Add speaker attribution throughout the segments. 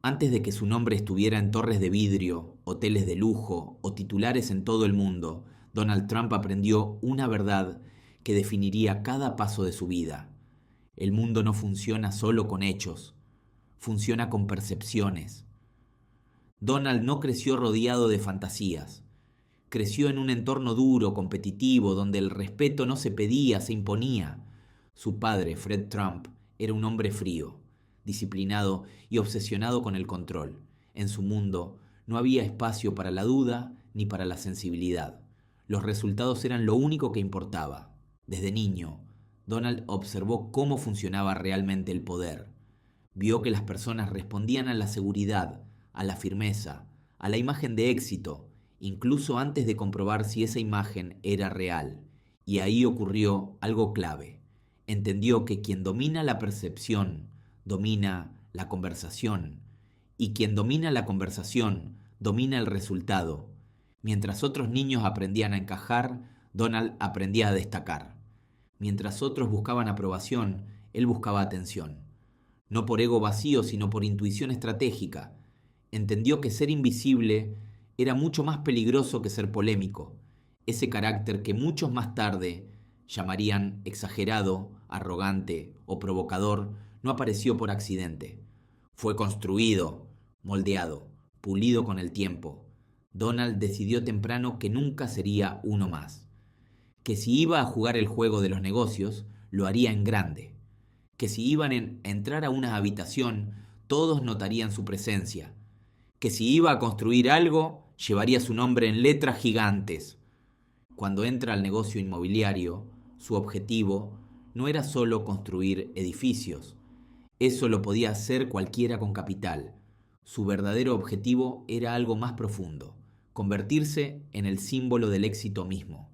Speaker 1: Antes de que su nombre estuviera en torres de vidrio, hoteles de lujo o titulares en todo el mundo, Donald Trump aprendió una verdad que definiría cada paso de su vida. El mundo no funciona solo con hechos, funciona con percepciones. Donald no creció rodeado de fantasías. Creció en un entorno duro, competitivo, donde el respeto no se pedía, se imponía. Su padre, Fred Trump, era un hombre frío, disciplinado y obsesionado con el control. En su mundo no había espacio para la duda ni para la sensibilidad. Los resultados eran lo único que importaba. Desde niño, Donald observó cómo funcionaba realmente el poder. Vio que las personas respondían a la seguridad, a la firmeza, a la imagen de éxito, incluso antes de comprobar si esa imagen era real. Y ahí ocurrió algo clave. Entendió que quien domina la percepción, domina la conversación, y quien domina la conversación, domina el resultado. Mientras otros niños aprendían a encajar, Donald aprendía a destacar. Mientras otros buscaban aprobación, él buscaba atención. No por ego vacío, sino por intuición estratégica. Entendió que ser invisible era mucho más peligroso que ser polémico. Ese carácter que muchos más tarde llamarían exagerado, arrogante o provocador, no apareció por accidente. Fue construido, moldeado, pulido con el tiempo. Donald decidió temprano que nunca sería uno más. Que si iba a jugar el juego de los negocios, lo haría en grande. Que si iban a entrar a una habitación, todos notarían su presencia. Que si iba a construir algo, llevaría su nombre en letras gigantes. Cuando entra al negocio inmobiliario, su objetivo no era solo construir edificios. Eso lo podía hacer cualquiera con capital. Su verdadero objetivo era algo más profundo, convertirse en el símbolo del éxito mismo.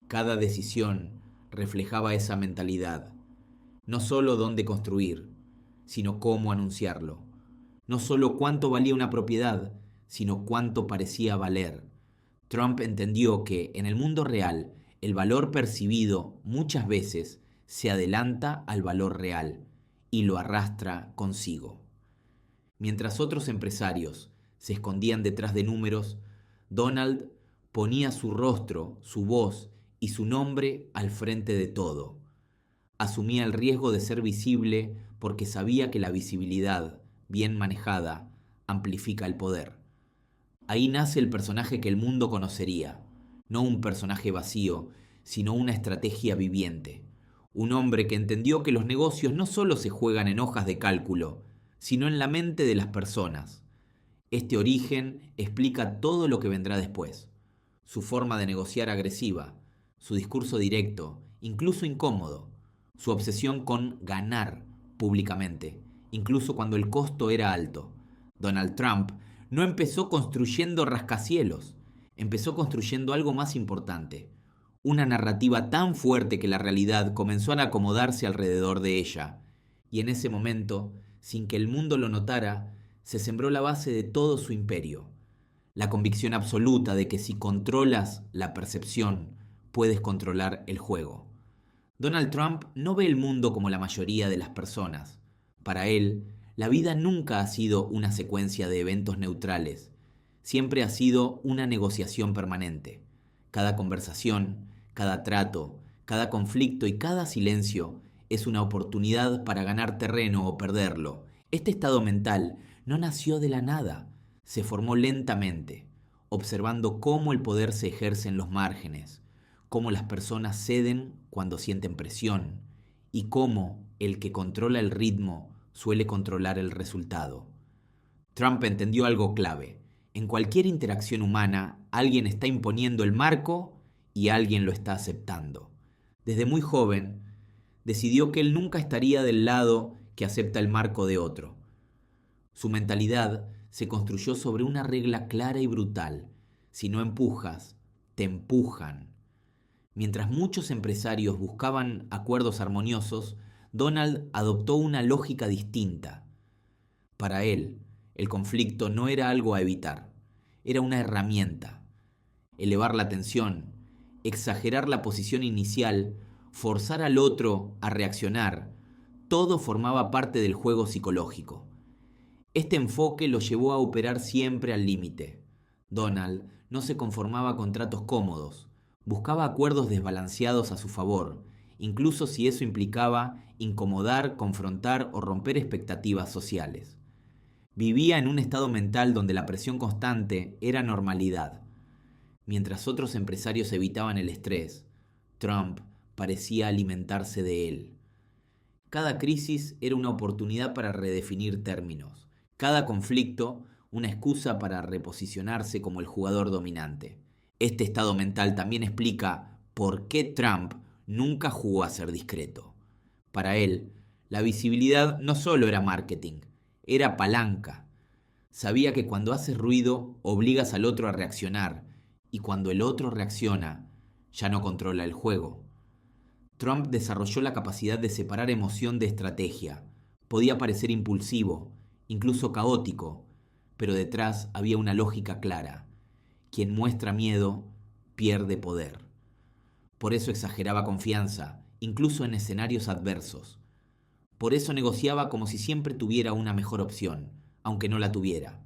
Speaker 1: Cada decisión reflejaba esa mentalidad. No solo dónde construir, sino cómo anunciarlo. No solo cuánto valía una propiedad, sino cuánto parecía valer. Trump entendió que en el mundo real el valor percibido muchas veces se adelanta al valor real y lo arrastra consigo. Mientras otros empresarios se escondían detrás de números, Donald ponía su rostro, su voz y su nombre al frente de todo. Asumía el riesgo de ser visible porque sabía que la visibilidad, bien manejada, amplifica el poder. Ahí nace el personaje que el mundo conocería, no un personaje vacío, sino una estrategia viviente. Un hombre que entendió que los negocios no solo se juegan en hojas de cálculo, sino en la mente de las personas. Este origen explica todo lo que vendrá después. Su forma de negociar agresiva, su discurso directo, incluso incómodo, su obsesión con ganar públicamente, incluso cuando el costo era alto. Donald Trump no empezó construyendo rascacielos, empezó construyendo algo más importante, una narrativa tan fuerte que la realidad comenzó a acomodarse alrededor de ella. Y en ese momento, sin que el mundo lo notara, se sembró la base de todo su imperio. La convicción absoluta de que si controlas la percepción, puedes controlar el juego. Donald Trump no ve el mundo como la mayoría de las personas. Para él, la vida nunca ha sido una secuencia de eventos neutrales. Siempre ha sido una negociación permanente. Cada conversación, cada trato, cada conflicto y cada silencio es una oportunidad para ganar terreno o perderlo. Este estado mental no nació de la nada, se formó lentamente, observando cómo el poder se ejerce en los márgenes, cómo las personas ceden cuando sienten presión y cómo el que controla el ritmo suele controlar el resultado. Trump entendió algo clave. En cualquier interacción humana, alguien está imponiendo el marco y alguien lo está aceptando. Desde muy joven, decidió que él nunca estaría del lado que acepta el marco de otro. Su mentalidad se construyó sobre una regla clara y brutal. Si no empujas, te empujan. Mientras muchos empresarios buscaban acuerdos armoniosos, Donald adoptó una lógica distinta. Para él, el conflicto no era algo a evitar, era una herramienta. Elevar la tensión, exagerar la posición inicial, forzar al otro a reaccionar, todo formaba parte del juego psicológico. Este enfoque lo llevó a operar siempre al límite. Donald no se conformaba con tratos cómodos, buscaba acuerdos desbalanceados a su favor, incluso si eso implicaba incomodar, confrontar o romper expectativas sociales. Vivía en un estado mental donde la presión constante era normalidad. Mientras otros empresarios evitaban el estrés, Trump parecía alimentarse de él. Cada crisis era una oportunidad para redefinir términos. Cada conflicto, una excusa para reposicionarse como el jugador dominante. Este estado mental también explica por qué Trump nunca jugó a ser discreto. Para él, la visibilidad no solo era marketing, era palanca. Sabía que cuando haces ruido, obligas al otro a reaccionar, y cuando el otro reacciona, ya no controla el juego. Trump desarrolló la capacidad de separar emoción de estrategia. Podía parecer impulsivo, incluso caótico, pero detrás había una lógica clara. Quien muestra miedo pierde poder. Por eso exageraba confianza, incluso en escenarios adversos. Por eso negociaba como si siempre tuviera una mejor opción, aunque no la tuviera.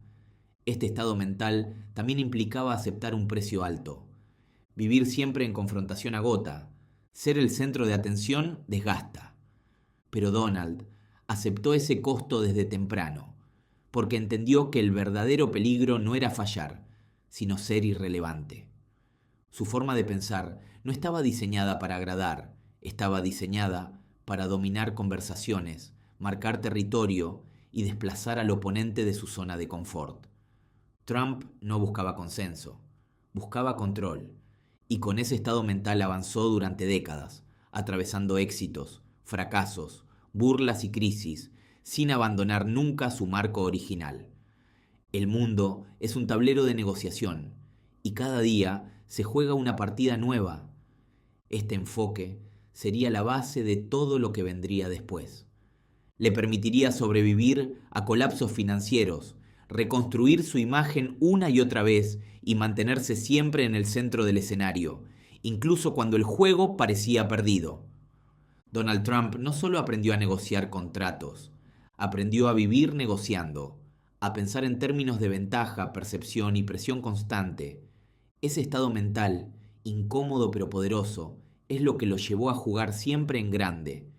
Speaker 1: Este estado mental también implicaba aceptar un precio alto. Vivir siempre en confrontación agota. Ser el centro de atención desgasta. Pero Donald aceptó ese costo desde temprano, porque entendió que el verdadero peligro no era fallar, sino ser irrelevante. Su forma de pensar no estaba diseñada para agradar, estaba diseñada para dominar conversaciones, marcar territorio y desplazar al oponente de su zona de confort. Trump no buscaba consenso, buscaba control, y con ese estado mental avanzó durante décadas, atravesando éxitos, fracasos, burlas y crisis, sin abandonar nunca su marco original. El mundo es un tablero de negociación, y cada día se juega una partida nueva. Este enfoque sería la base de todo lo que vendría después. Le permitiría sobrevivir a colapsos financieros, reconstruir su imagen una y otra vez y mantenerse siempre en el centro del escenario, incluso cuando el juego parecía perdido. Donald Trump no solo aprendió a negociar contratos, aprendió a vivir negociando, a pensar en términos de ventaja, percepción y presión constante. Ese estado mental, incómodo pero poderoso, es lo que lo llevó a jugar siempre en grande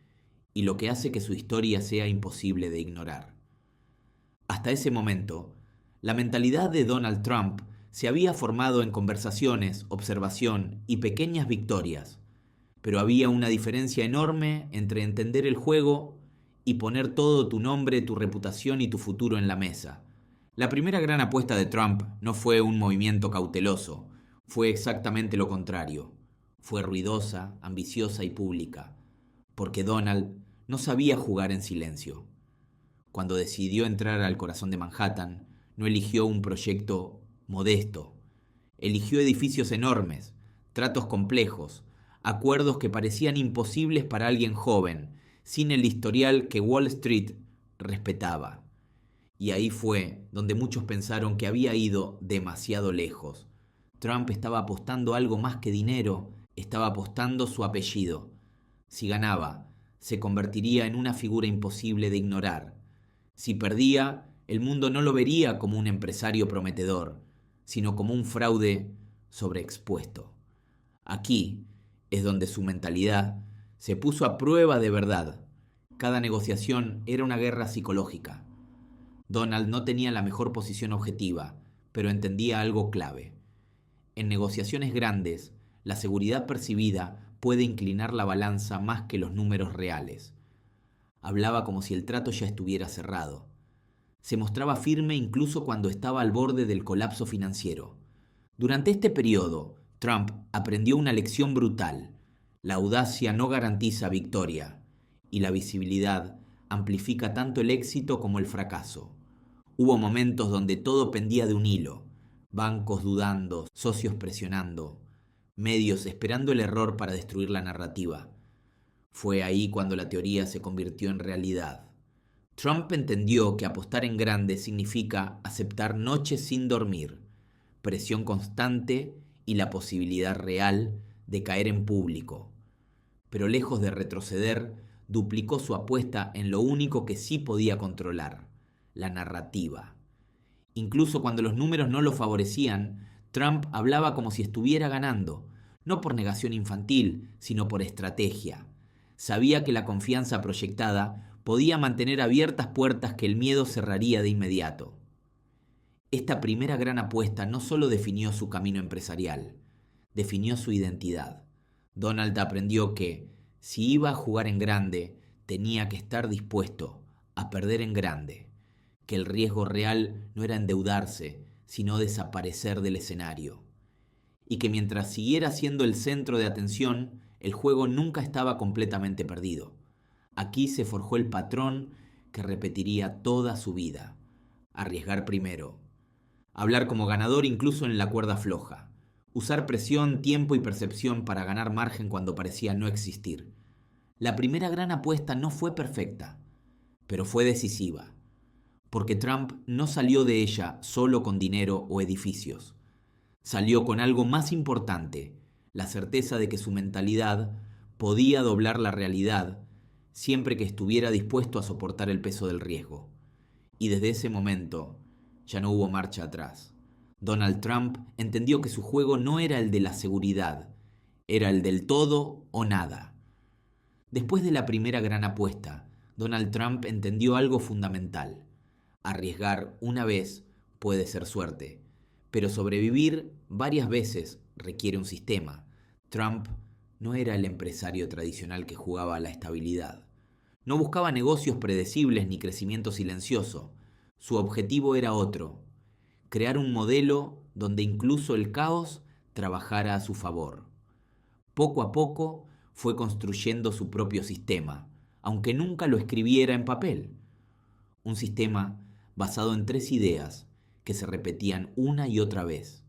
Speaker 1: y lo que hace que su historia sea imposible de ignorar. Hasta ese momento, la mentalidad de Donald Trump se había formado en conversaciones, observación y pequeñas victorias, pero había una diferencia enorme entre entender el juego y poner todo tu nombre, tu reputación y tu futuro en la mesa. La primera gran apuesta de Trump no fue un movimiento cauteloso, fue exactamente lo contrario. Fue ruidosa, ambiciosa y pública, porque Donald no sabía jugar en silencio. Cuando decidió entrar al corazón de Manhattan, no eligió un proyecto modesto. Eligió edificios enormes, tratos complejos, acuerdos que parecían imposibles para alguien joven, sin el historial que Wall Street respetaba. Y ahí fue donde muchos pensaron que había ido demasiado lejos. Trump estaba apostando algo más que dinero, estaba apostando su apellido. Si ganaba, se convertiría en una figura imposible de ignorar. Si perdía, el mundo no lo vería como un empresario prometedor, sino como un fraude sobreexpuesto. Aquí es donde su mentalidad se puso a prueba de verdad. Cada negociación era una guerra psicológica. Donald no tenía la mejor posición objetiva, pero entendía algo clave. En negociaciones grandes, la seguridad percibida puede inclinar la balanza más que los números reales. Hablaba como si el trato ya estuviera cerrado. Se mostraba firme incluso cuando estaba al borde del colapso financiero. Durante este periodo, Trump aprendió una lección brutal. La audacia no garantiza victoria, y la visibilidad amplifica tanto el éxito como el fracaso. Hubo momentos donde todo pendía de un hilo. Bancos dudando, socios presionando, medios esperando el error para destruir la narrativa. Fue ahí cuando la teoría se convirtió en realidad. Trump entendió que apostar en grande significa aceptar noches sin dormir, presión constante y la posibilidad real de caer en público. Pero lejos de retroceder, duplicó su apuesta en lo único que sí podía controlar, la narrativa. Incluso cuando los números no lo favorecían, Trump hablaba como si estuviera ganando, no por negación infantil, sino por estrategia. Sabía que la confianza proyectada podía mantener abiertas puertas que el miedo cerraría de inmediato. Esta primera gran apuesta no solo definió su camino empresarial, definió su identidad. Donald aprendió que, si iba a jugar en grande, tenía que estar dispuesto a perder en grande, que el riesgo real no era endeudarse, sino desaparecer del escenario, y que mientras siguiera siendo el centro de atención, el juego nunca estaba completamente perdido. Aquí se forjó el patrón que repetiría toda su vida: arriesgar primero, hablar como ganador incluso en la cuerda floja, usar presión, tiempo y percepción para ganar margen cuando parecía no existir. La primera gran apuesta no fue perfecta, pero fue decisiva, porque Trump no salió de ella solo con dinero o edificios. Salió con algo más importante: la certeza de que su mentalidad podía doblar la realidad siempre que estuviera dispuesto a soportar el peso del riesgo. Y desde ese momento ya no hubo marcha atrás. Donald Trump entendió que su juego no era el de la seguridad, era el del todo o nada. Después de la primera gran apuesta, Donald Trump entendió algo fundamental: arriesgar una vez puede ser suerte, pero sobrevivir varias veces requiere un sistema. Trump no era el empresario tradicional que jugaba a la estabilidad. No buscaba negocios predecibles ni crecimiento silencioso. Su objetivo era otro: crear un modelo donde incluso el caos trabajara a su favor. Poco a poco fue construyendo su propio sistema, aunque nunca lo escribiera en papel. Un sistema basado en 3 ideas que se repetían una y otra vez: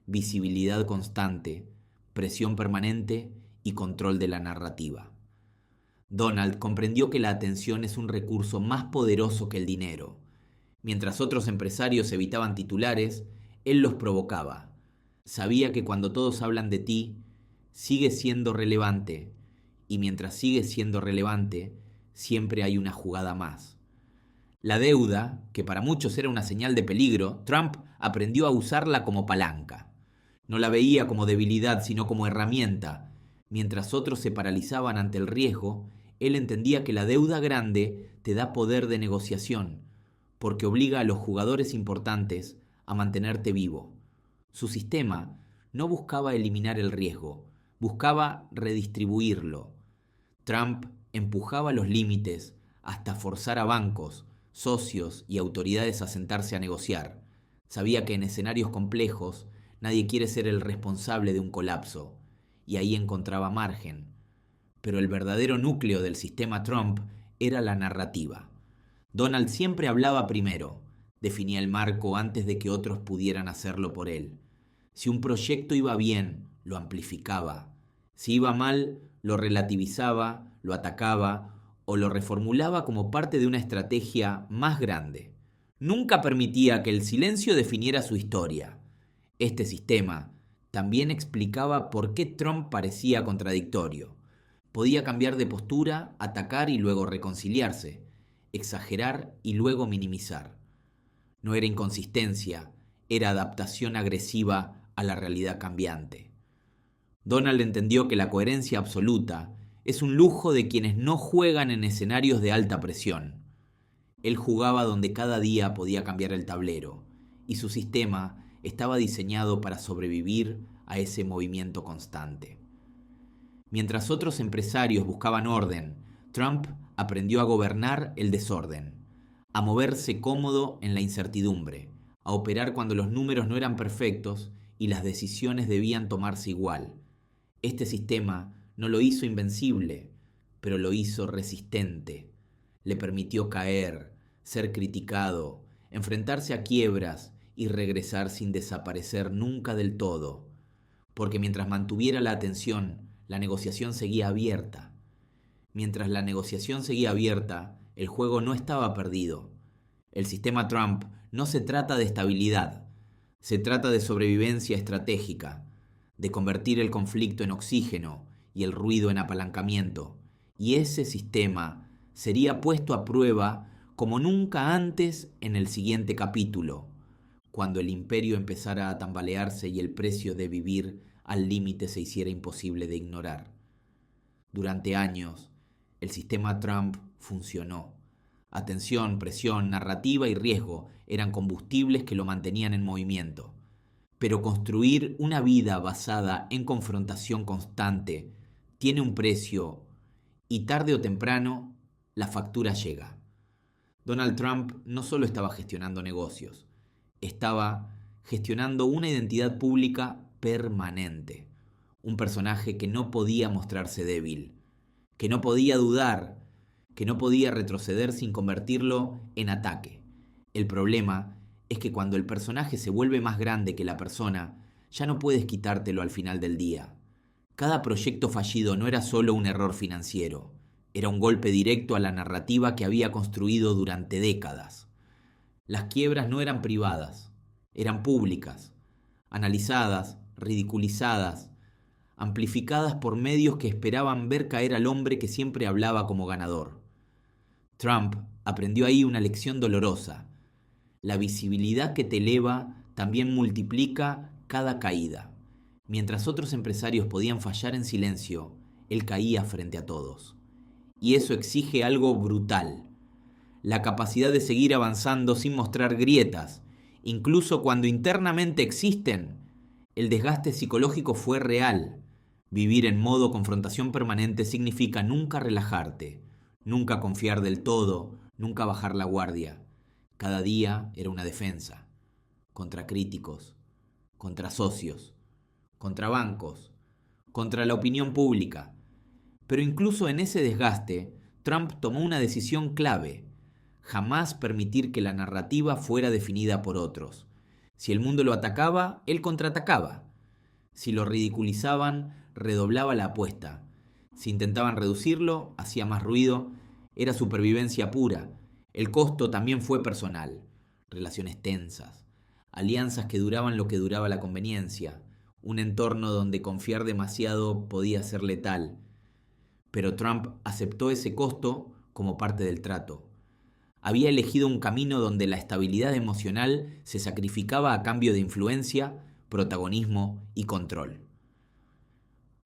Speaker 1: visibilidad constante, presión permanente y control de la narrativa. Donald comprendió que la atención es un recurso más poderoso que el dinero. Mientras otros empresarios evitaban titulares, él los provocaba. Sabía que cuando todos hablan de ti, sigues siendo relevante, y mientras sigues siendo relevante, siempre hay una jugada más. La deuda, que para muchos era una señal de peligro, Trump aprendió a usarla como palanca. No la veía como debilidad, sino como herramienta. Mientras otros se paralizaban ante el riesgo, él entendía que la deuda grande te da poder de negociación, porque obliga a los jugadores importantes a mantenerte vivo. Su sistema no buscaba eliminar el riesgo, buscaba redistribuirlo. Trump empujaba los límites hasta forzar a bancos, socios y autoridades a sentarse a negociar. Sabía que en escenarios complejos nadie quiere ser el responsable de un colapso, y ahí encontraba margen. Pero el verdadero núcleo del sistema Trump era la narrativa. Donald siempre hablaba primero, definía el marco antes de que otros pudieran hacerlo por él. Si un proyecto iba bien, lo amplificaba. Si iba mal, lo relativizaba, lo atacaba o lo reformulaba como parte de una estrategia más grande. Nunca permitía que el silencio definiera su historia. Este sistema también explicaba por qué Trump parecía contradictorio. Podía cambiar de postura, atacar y luego reconciliarse, exagerar y luego minimizar. No era inconsistencia, era adaptación agresiva a la realidad cambiante. Donald entendió que la coherencia absoluta es un lujo de quienes no juegan en escenarios de alta presión. Él jugaba donde cada día podía cambiar el tablero, y su sistema estaba diseñado para sobrevivir a ese movimiento constante. Mientras otros empresarios buscaban orden, Trump aprendió a gobernar el desorden, a moverse cómodo en la incertidumbre, a operar cuando los números no eran perfectos y las decisiones debían tomarse igual. Este sistema no lo hizo invencible, pero lo hizo resistente. Le permitió caer, ser criticado, enfrentarse a quiebras y regresar sin desaparecer nunca del todo, porque mientras mantuviera la atención, la negociación seguía abierta. Mientras la negociación seguía abierta, el juego no estaba perdido. El sistema Trump no se trata de estabilidad, se trata de sobrevivencia estratégica, de convertir el conflicto en oxígeno y el ruido en apalancamiento. Y ese sistema sería puesto a prueba como nunca antes en el siguiente capítulo, cuando el imperio empezara a tambalearse y el precio de vivir al límite se hiciera imposible de ignorar. Durante años, el sistema Trump funcionó. Atención, presión, narrativa y riesgo eran combustibles que lo mantenían en movimiento. Pero construir una vida basada en confrontación constante tiene un precio y tarde o temprano la factura llega. Donald Trump no solo estaba gestionando negocios, estaba gestionando una identidad pública permanente. Un personaje que no podía mostrarse débil, que no podía dudar, que no podía retroceder sin convertirlo en ataque. El problema es que cuando el personaje se vuelve más grande que la persona, ya no puedes quitártelo al final del día. Cada proyecto fallido no era solo un error financiero, era un golpe directo a la narrativa que había construido durante décadas. Las quiebras no eran privadas, eran públicas, analizadas, ridiculizadas, amplificadas por medios que esperaban ver caer al hombre que siempre hablaba como ganador. Trump aprendió ahí una lección dolorosa. La visibilidad que te eleva también multiplica cada caída. Mientras otros empresarios podían fallar en silencio, él caía frente a todos. Y eso exige algo brutal: la capacidad de seguir avanzando sin mostrar grietas, incluso cuando internamente existen. El desgaste psicológico fue real. Vivir en modo confrontación permanente significa nunca relajarte, nunca confiar del todo, nunca bajar la guardia. Cada día era una defensa, contra críticos, contra socios, contra bancos, contra la opinión pública. Pero incluso en ese desgaste, Trump tomó una decisión clave: jamás permitir que la narrativa fuera definida por otros. Si el mundo lo atacaba, él contraatacaba. Si lo ridiculizaban, redoblaba la apuesta. Si intentaban reducirlo, hacía más ruido. Era supervivencia pura. El costo también fue personal. Relaciones tensas, alianzas que duraban lo que duraba la conveniencia, un entorno donde confiar demasiado podía ser letal. Pero Trump aceptó ese costo como parte del trato. Había elegido un camino donde la estabilidad emocional se sacrificaba a cambio de influencia, protagonismo y control.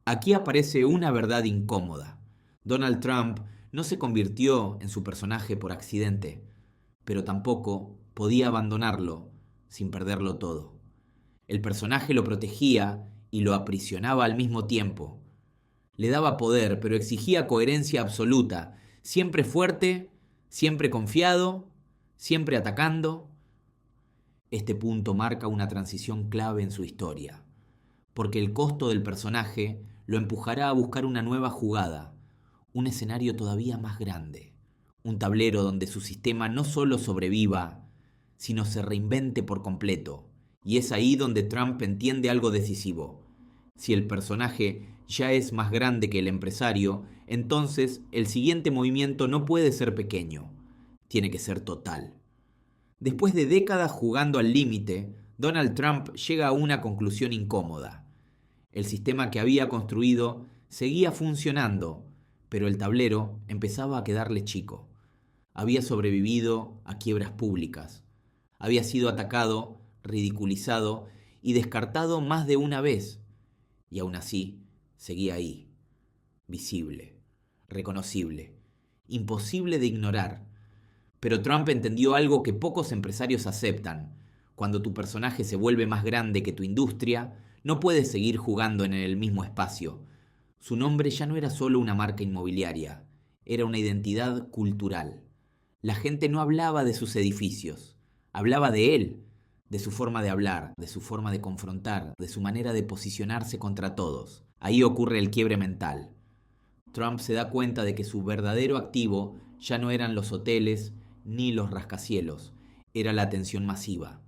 Speaker 1: Aquí aparece una verdad incómoda. Donald Trump no se convirtió en su personaje por accidente, pero tampoco podía abandonarlo sin perderlo todo. El personaje lo protegía y lo aprisionaba al mismo tiempo. Le daba poder, pero exigía coherencia absoluta, siempre fuerte, siempre confiado, siempre atacando. Este punto marca una transición clave en su historia, porque el costo del personaje lo empujará a buscar una nueva jugada, un escenario todavía más grande, un tablero donde su sistema no solo sobreviva, sino se reinvente por completo. Y es ahí donde Trump entiende algo decisivo. Si el personaje ya es más grande que el empresario, entonces el siguiente movimiento no puede ser pequeño, tiene que ser total. Después de décadas jugando al límite, Donald Trump llega a una conclusión incómoda. El sistema que había construido seguía funcionando, pero el tablero empezaba a quedarle chico. Había sobrevivido a quiebras públicas. Había sido atacado, ridiculizado y descartado más de una vez. Y aún así, seguía ahí, visible, reconocible, imposible de ignorar. Pero Trump entendió algo que pocos empresarios aceptan. Cuando tu personaje se vuelve más grande que tu industria, no puedes seguir jugando en el mismo espacio. Su nombre ya no era solo una marca inmobiliaria, era una identidad cultural. La gente no hablaba de sus edificios, hablaba de él, de su forma de hablar, de su forma de confrontar, de su manera de posicionarse contra todos. Ahí ocurre el quiebre mental. Trump se da cuenta de que su verdadero activo ya no eran los hoteles ni los rascacielos, era la atención masiva,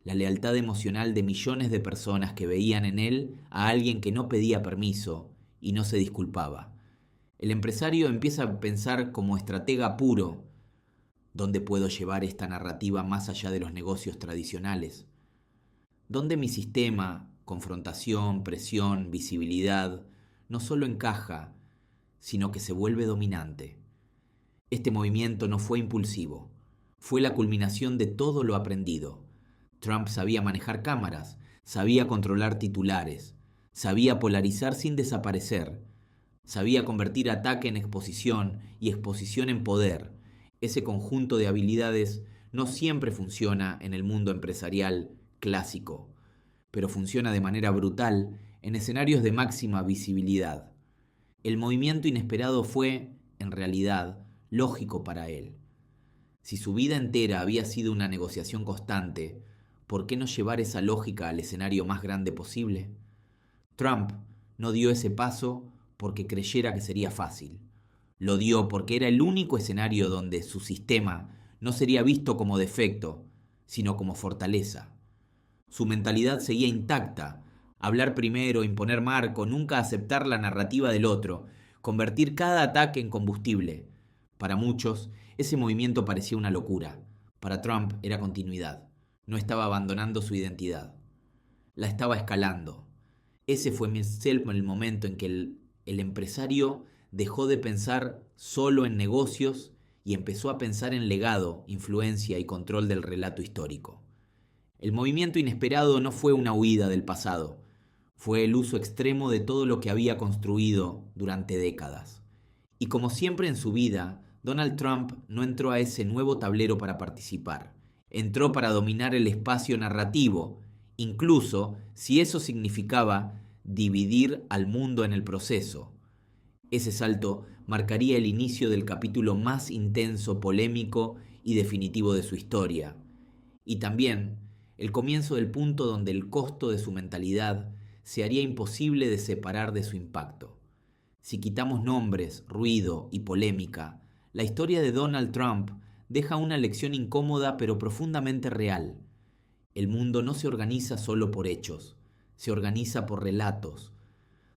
Speaker 1: la lealtad emocional de millones de personas que veían en él a alguien que no pedía permiso y no se disculpaba. El empresario empieza a pensar como estratega puro: ¿dónde puedo llevar esta narrativa más allá de los negocios tradicionales? ¿Dónde mi sistema, confrontación, presión, visibilidad, no solo encaja, sino que se vuelve dominante? Este movimiento no fue impulsivo, Fue la culminación de todo lo aprendido. Trump sabía manejar cámaras, sabía controlar titulares, sabía polarizar sin desaparecer, sabía convertir ataque en exposición y exposición en poder. Ese conjunto de habilidades no siempre funciona en el mundo empresarial clásico, pero funciona de manera brutal en escenarios de máxima visibilidad. El movimiento inesperado fue, en realidad, lógico para él. Si su vida entera había sido una negociación constante, ¿por qué no llevar esa lógica al escenario más grande posible? Trump no dio ese paso porque creyera que sería fácil. Lo dio porque era el único escenario donde su sistema no sería visto como defecto, sino como fortaleza. Su mentalidad seguía intacta: hablar primero, imponer marco, nunca aceptar la narrativa del otro, convertir cada ataque en combustible. Para muchos, ese movimiento parecía una locura. Para Trump era continuidad. No estaba abandonando su identidad. La estaba escalando. Ese fue el momento en que el empresario dejó de pensar solo en negocios y empezó a pensar en legado, influencia y control del relato histórico. El movimiento inesperado no fue una huida del pasado, fue el uso extremo de todo lo que había construido durante décadas. Y como siempre en su vida, Donald Trump no entró a ese nuevo tablero para participar. Entró para dominar el espacio narrativo, incluso si eso significaba dividir al mundo en el proceso. Ese salto marcaría el inicio del capítulo más intenso, polémico y definitivo de su historia. Y también el comienzo del punto donde el costo de su mentalidad se haría imposible de separar de su impacto. Si quitamos nombres, ruido y polémica, la historia de Donald Trump deja una lección incómoda pero profundamente real. El mundo no se organiza solo por hechos, se organiza por relatos.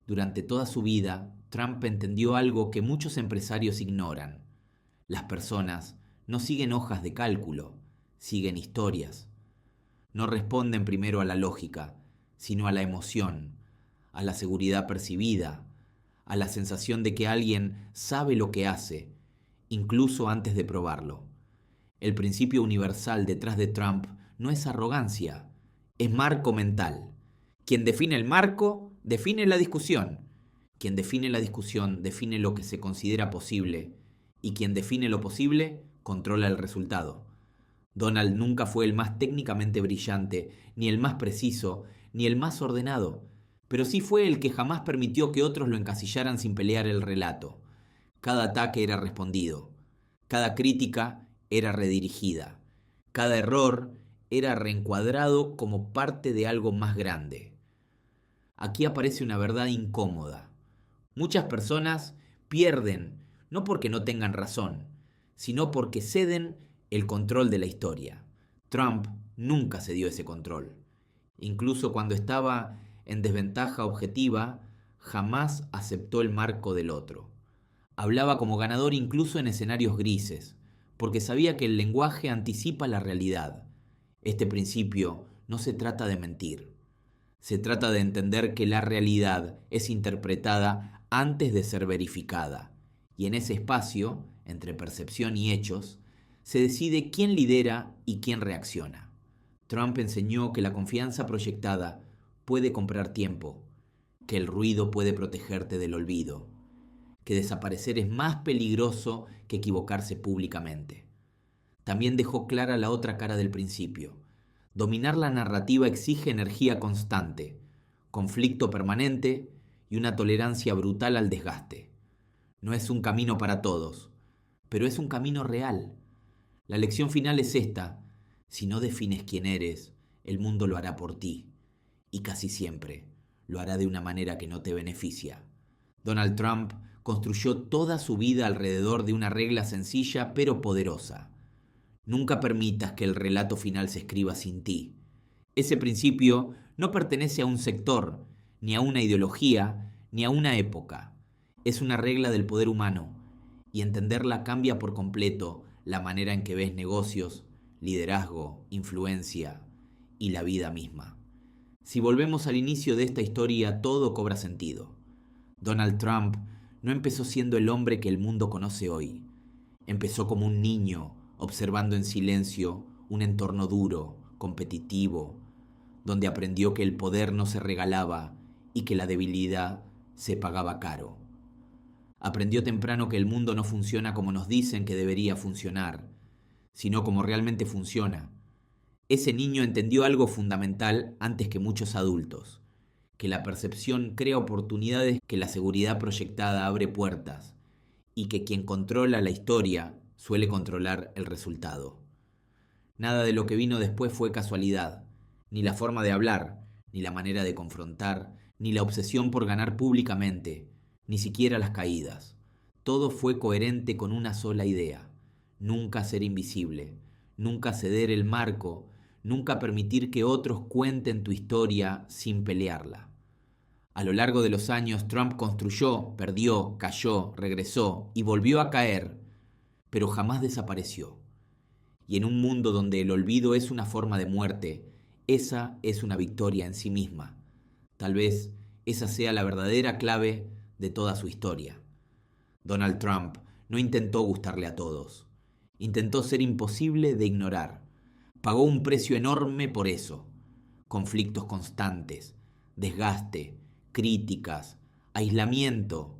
Speaker 1: Durante toda su vida, Trump entendió algo que muchos empresarios ignoran. Las personas no siguen hojas de cálculo, siguen historias. No responden primero a la lógica, sino a la emoción, a la seguridad percibida, a la sensación de que alguien sabe lo que hace, incluso antes de probarlo. El principio universal detrás de Trump no es arrogancia, es marco mental. Quien define el marco, define la discusión. Quien define la discusión, define lo que se considera posible. Y quien define lo posible, controla el resultado. Donald nunca fue el más técnicamente brillante, ni el más preciso, ni el más ordenado, pero sí fue el que jamás permitió que otros lo encasillaran sin pelear el relato. Cada ataque era respondido, cada crítica era redirigida, cada error era reencuadrado como parte de algo más grande. Aquí aparece una verdad incómoda. Muchas personas pierden, no porque no tengan razón, sino porque ceden el control de la historia. Trump nunca cedió ese control. Incluso cuando estaba en desventaja objetiva, jamás aceptó el marco del otro. Hablaba como ganador incluso en escenarios grises, porque sabía que el lenguaje anticipa la realidad. Este principio no se trata de mentir. Se trata de entender que la realidad es interpretada antes de ser verificada. Y en ese espacio, entre percepción y hechos, se decide quién lidera y quién reacciona. Trump enseñó que la confianza proyectada puede comprar tiempo, que el ruido puede protegerte del olvido, que desaparecer es más peligroso que equivocarse públicamente. También dejó clara la otra cara del principio. Dominar la narrativa exige energía constante, conflicto permanente y una tolerancia brutal al desgaste. No es un camino para todos, pero es un camino real. La lección final es esta: si no defines quién eres, el mundo lo hará por ti, y casi siempre lo hará de una manera que no te beneficia. Donald Trump construyó toda su vida alrededor de una regla sencilla pero poderosa: nunca permitas que el relato final se escriba sin ti. Ese principio no pertenece a un sector, ni a una ideología, ni a una época. Es una regla del poder humano, y entenderla cambia por completo la manera en que ves negocios, liderazgo, influencia y la vida misma. Si volvemos al inicio de esta historia, todo cobra sentido. Donald Trump no empezó siendo el hombre que el mundo conoce hoy. Empezó como un niño, observando en silencio un entorno duro, competitivo, donde aprendió que el poder no se regalaba y que la debilidad se pagaba caro. Aprendió temprano que el mundo no funciona como nos dicen que debería funcionar, sino como realmente funciona. Ese niño entendió algo fundamental antes que muchos adultos, que la percepción crea oportunidades, que la seguridad proyectada abre puertas y que quien controla la historia suele controlar el resultado. Nada de lo que vino después fue casualidad, ni la forma de hablar, ni la manera de confrontar, ni la obsesión por ganar públicamente, ni siquiera las caídas. Todo fue coherente con una sola idea: nunca ser invisible, nunca ceder el marco, nunca permitir que otros cuenten tu historia sin pelearla. A lo largo de los años, Trump construyó, perdió, cayó, regresó y volvió a caer, pero jamás desapareció. Y en un mundo donde el olvido es una forma de muerte, esa es una victoria en sí misma. Tal vez esa sea la verdadera clave de toda su historia. Donald Trump no intentó gustarle a todos. Intentó ser imposible de ignorar. Pagó un precio enorme por eso. Conflictos constantes, desgaste, críticas, aislamiento.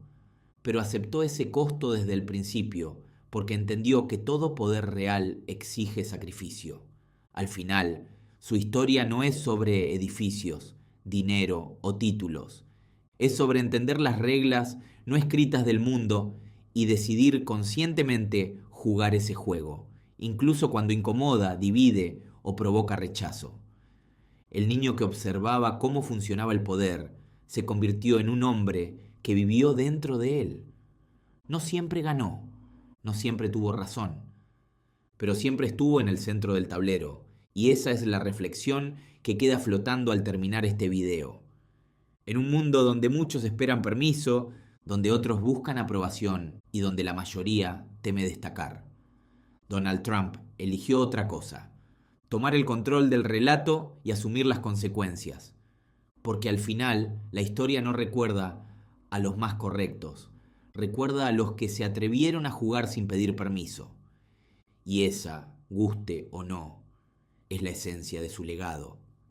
Speaker 1: Pero aceptó ese costo desde el principio, porque entendió que todo poder real exige sacrificio. Al final, su historia no es sobre edificios, dinero o títulos. Es sobre entender las reglas no escritas del mundo y decidir conscientemente jugar ese juego, incluso cuando incomoda, divide o provoca rechazo. El niño que observaba cómo funcionaba el poder se convirtió en un hombre que vivió dentro de él. No siempre ganó, no siempre tuvo razón, pero siempre estuvo en el centro del tablero, y esa es la reflexión que queda flotando al terminar este video. En un mundo donde muchos esperan permiso, donde otros buscan aprobación y donde la mayoría teme destacar, Donald Trump eligió otra cosa: tomar el control del relato y asumir las consecuencias, porque al final la historia no recuerda a los más correctos, recuerda a los que se atrevieron a jugar sin pedir permiso. Y esa, guste o no, es la esencia de su legado.